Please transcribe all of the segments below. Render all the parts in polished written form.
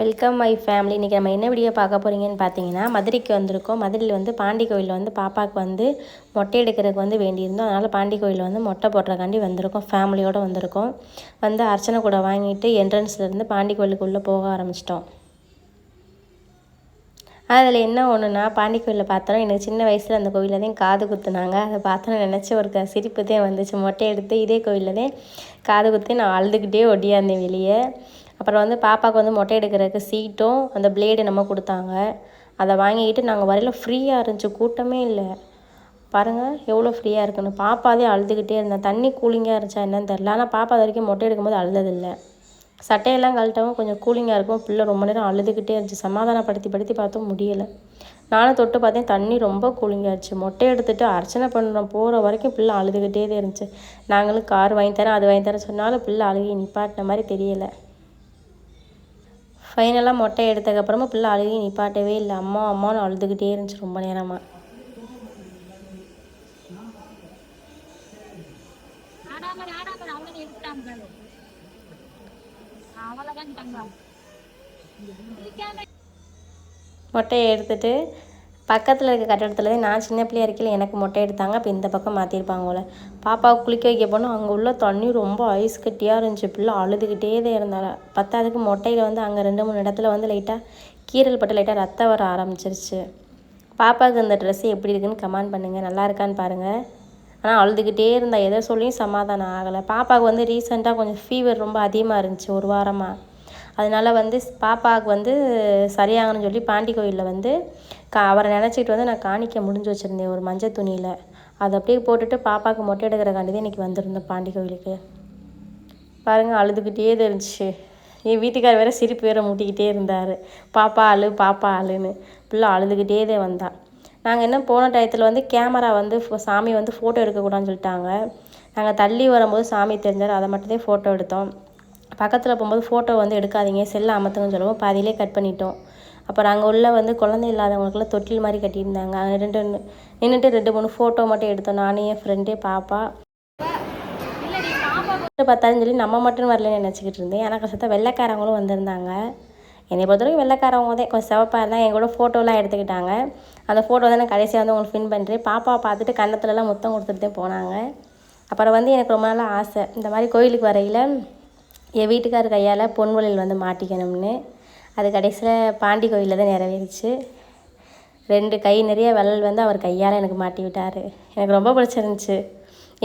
Welcome my family. இன்றைக்கி நம்ம என்ன வீடியோ பார்க்க போகிறீங்கன்னு பார்த்தீங்கன்னா, மதுரைக்கு வந்திருக்கோம். மதுரையில் வந்து பாண்டி கோயிலில் வந்து பாப்பாவுக்கு வந்து மொட்டை எடுக்கிறதுக்கு வந்து வேண்டியிருந்தோம். அதனால் பாண்டி கோயிலில் வந்து மொட்டை போடுறக்காண்டி வந்திருக்கோம். ஃபேமிலியோடு வந்திருக்கோம். வந்து அர்ச்சனை கூட வாங்கிட்டு என்ட்ரன்ஸ்லேருந்து பாண்டி கோயிலுக்குள்ளே போக ஆரம்பிச்சிட்டோம். அதில் என்ன ஒன்றுனா, பாண்டி கோயிலில் பார்த்தோன்னா எனக்கு சின்ன வயசில் அந்த கோயிலில் தான் காது குத்துனாங்க. அதை பார்த்தோன்னு நினச்சி ஒரு சிரிப்பு தான் வந்துச்சு. மொட்டை எடுத்து இதே கோயிலில் தான் காது குத்தி நான் அழுதுகிட்டே ஒடியாந்தேன் வெளியே. அப்புறம் வந்து பாப்பாவுக்கு வந்து மொட்டை எடுக்கிறதுக்கு சீட்டும் அந்த பிளேடு நம்ம கொடுத்தாங்க. அதை வாங்கிக்கிட்டு நாங்கள் வரையில் ஃப்ரீயாக இருந்துச்சு, கூட்டமே இல்லை. பாருங்கள் எவ்வளோ ஃப்ரீயாக இருக்குன்னு. பாப்பாதே அழுதுகிட்டே இருந்தேன். தண்ணி கூலிங்காக இருந்துச்சா என்னன்னு தெரில. ஆனால் பாப்பா அது வரைக்கும் மொட்டை எடுக்கும்போது அழுததில்லை. சட்டையெல்லாம் கழட்டவும் கொஞ்சம் கூலிங்காக இருக்கும். பிள்ளை ரொம்ப நேரம் அழுதுகிட்டே இருந்துச்சு. சமாதானப்படுத்தி பார்த்தும் முடியலை. நானும் தொட்டு பார்த்தேன், தண்ணி ரொம்ப கூலிங்காகிடுச்சு. மொட்டை எடுத்துகிட்டு அர்ச்சனை பண்ணுறோம் போகிற வரைக்கும் பிள்ளை அழுதுகிட்டே தான் இருந்துச்சு. நாங்களும் கார் வாங்கி தரேன் அது வாங்கி தரேன் சொன்னாலும் பிள்ளை அழுகி நிப்பாட்டின மாதிரி தெரியலை. ஃபைனலாக மொட்டை எடுத்ததுக்கப்புறமா பிள்ளை அழுகி நிப்பாட்டவே இல்லை. அம்மா அம்மான்னு அழுதுகிட்டே இருந்துச்சு ரொம்ப நேரமாக. மொட்டையை எடுத்துகிட்டு பக்கத்தில் இருக்க கட்டடத்தில் தான் நான் சின்ன பிள்ளையா இருக்கையில் எனக்கு மொட்டை எடுத்தாங்க. அப்போ இந்த பக்கம் மாற்றிருப்பாங்க போல். பாப்பாவுக்கு குளிக்க வைக்க போனால் அங்கே உள்ள தண்ணி ரொம்ப ஐஸ் கட்டியாக இருந்துச்சு. பிள்ளை அழுதுகிட்டே தான் இருந்தால. பத்தாவதுக்கு மொட்டையில் வந்து அங்கே 2-3 இடத்துல வந்து லைட்டாக கீரல் பட்டு லைட்டாக ரத்தம் வர ஆரம்பிச்சிருச்சு. பாப்பாவுக்கு இந்த ட்ரெஸ்ஸு எப்படி இருக்குன்னு கமெண்ட் பண்ணுங்கள், நல்லா இருக்கான்னு பாருங்கள். ஆனால் அழுதுகிட்டே இருந்தால் எதை சொல்லியும் சமாதானம் ஆகலை. பாப்பாவுக்கு வந்து ரீசெண்டாக கொஞ்சம் ஃபீவர் ரொம்ப அதிகமாக இருந்துச்சு, ஒரு வாரமாக. அதனால் வந்து பாப்பாவுக்கு வந்து சரியாகணும்னு சொல்லி பாண்டி கோயிலில் வந்து அவரை நினச்சிக்கிட்டு வந்து நான் காணிக்க முடிஞ்சு வச்சுருந்தேன் ஒரு மஞ்சள் துணியில். அதை அப்படியே போட்டுட்டு பாப்பாவுக்கு மொட்டை எடுக்கிறக்காண்டி தான் இன்றைக்கி வந்திருந்தேன் பாண்டி கோயிலுக்கு. பாருங்கள் அழுதுகிட்டே இருந்துச்சு. என் வீட்டுக்கார் வேறு சிரிப்பு வேறு மூட்டிக்கிட்டே இருந்தார். பாப்பா அழுன்னு. பிள்ளை அழுதுகிட்டே தான் வந்தான். நாங்கள் என்ன போன டயத்தில் வந்து கேமரா வந்து சாமி வந்து ஃபோட்டோ எடுக்கக்கூடாதுன்னு சொல்லிட்டாங்க. நாங்கள் தள்ளி வரும்போது சாமி தெரிஞ்சார், அதை மட்டும் தான் ஃபோட்டோ எடுத்தோம். பக்கத்தில் போகும்போது ஃபோட்டோ வந்து எடுக்காதீங்க, செல்லை அமர்த்துங்கன்னு சொல்லுவோம். பாதியிலே கட் பண்ணிட்டோம். அப்புறம் அங்கே உள்ள வந்து குழந்தை இல்லாதவங்களுக்குலாம் தொட்டில் மாதிரி கட்டியிருந்தாங்க. அங்கே நின்றுட்டு 2-3 ஃபோட்டோ மட்டும் எடுத்தோம். நானே என் ஃப்ரெண்டே பாப்பா. பார்த்தாலும் சொல்லி நம்ம மட்டும் வரலன்னு நினச்சிக்கிட்டு இருந்தேன். எனக்கு சத்த வெள்ளைக்காரவங்களும் வந்திருந்தாங்க. என்னை பொறுத்தவரைக்கும் வெள்ளைக்காரவங்க தான் கொஞ்சம் சிவப்பாக இருந்தால் என் கூட ஃபோட்டோலாம் எடுத்துக்கிட்டாங்க. அந்த ஃபோட்டோ தான் நான் கடைசியாக வந்து உங்களுக்கு பின் பண்ணுறேன். பாப்பாவை பார்த்துட்டு கன்னத்துலலாம் முத்தம் கொடுத்துட்டு தான் போனாங்க. அப்புறம் வந்து எனக்கு ரொம்ப நாள் ஆசை, இந்த மாதிரி கோயிலுக்கு வரையில் என் வீட்டுக்கார் கையால் பொன் வளையல் வந்து மாட்டிக்கணும்னு. அது கடைசியில் பாண்டி கோயிலில் தான் நிறைவேறிச்சு. 2 கை நிறைய வளையல் வந்து அவர் கையால் எனக்கு மாட்டி விட்டார். எனக்கு ரொம்ப பிடிச்சிருந்துச்சி.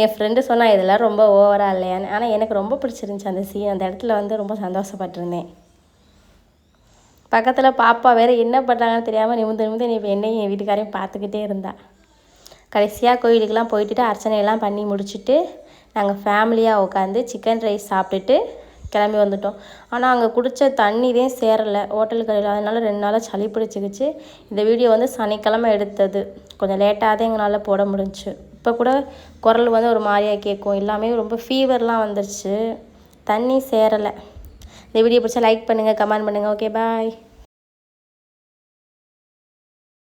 என் ஃப்ரெண்டு சொன்னால் இதெல்லாம் ரொம்ப ஓவராக இல்லையான்னு. ஆனால் எனக்கு ரொம்ப பிடிச்சிருந்துச்சி அந்த சீன். அந்த இடத்துல வந்து ரொம்ப சந்தோஷப்பட்டிருந்தேன். பக்கத்தில் பாப்பா வேறு என்ன பண்ணுறாங்கன்னு தெரியாமல் நிமிந்து என்னையும் என் வீட்டுக்காரையும் பார்த்துக்கிட்டே இருந்தா. கடைசியாக கோயிலுக்கெல்லாம் போயிட்டு அர்ச்சனையெல்லாம் பண்ணி முடிச்சுட்டு நாங்கள் ஃபேமிலியாக உட்காந்து சிக்கன் ரைஸ் சாப்பிட்டுட்டு கிளம்பி வந்துட்டோம். ஆனால் அங்கே குடித்த தண்ணி தான் சேரலை ஹோட்டல் கடையில். அதனால 2 நாளாக சளி பிடிச்சிக்கிச்சு. இந்த வீடியோ வந்து சனிக்கிழமை எடுத்தது. கொஞ்சம் லேட்டாக தான் எங்களால் போட முடிஞ்சிச்சு. இப்போ கூட குரல் வந்து ஒரு மாதிரியாக கேட்கும். எல்லாமே ரொம்ப ஃபீவர்லாம் வந்துருச்சு. தண்ணி சேரலை. இந்த வீடியோ பிடிச்சா லைக் பண்ணுங்கள், கமெண்ட் பண்ணுங்கள். Okay bye.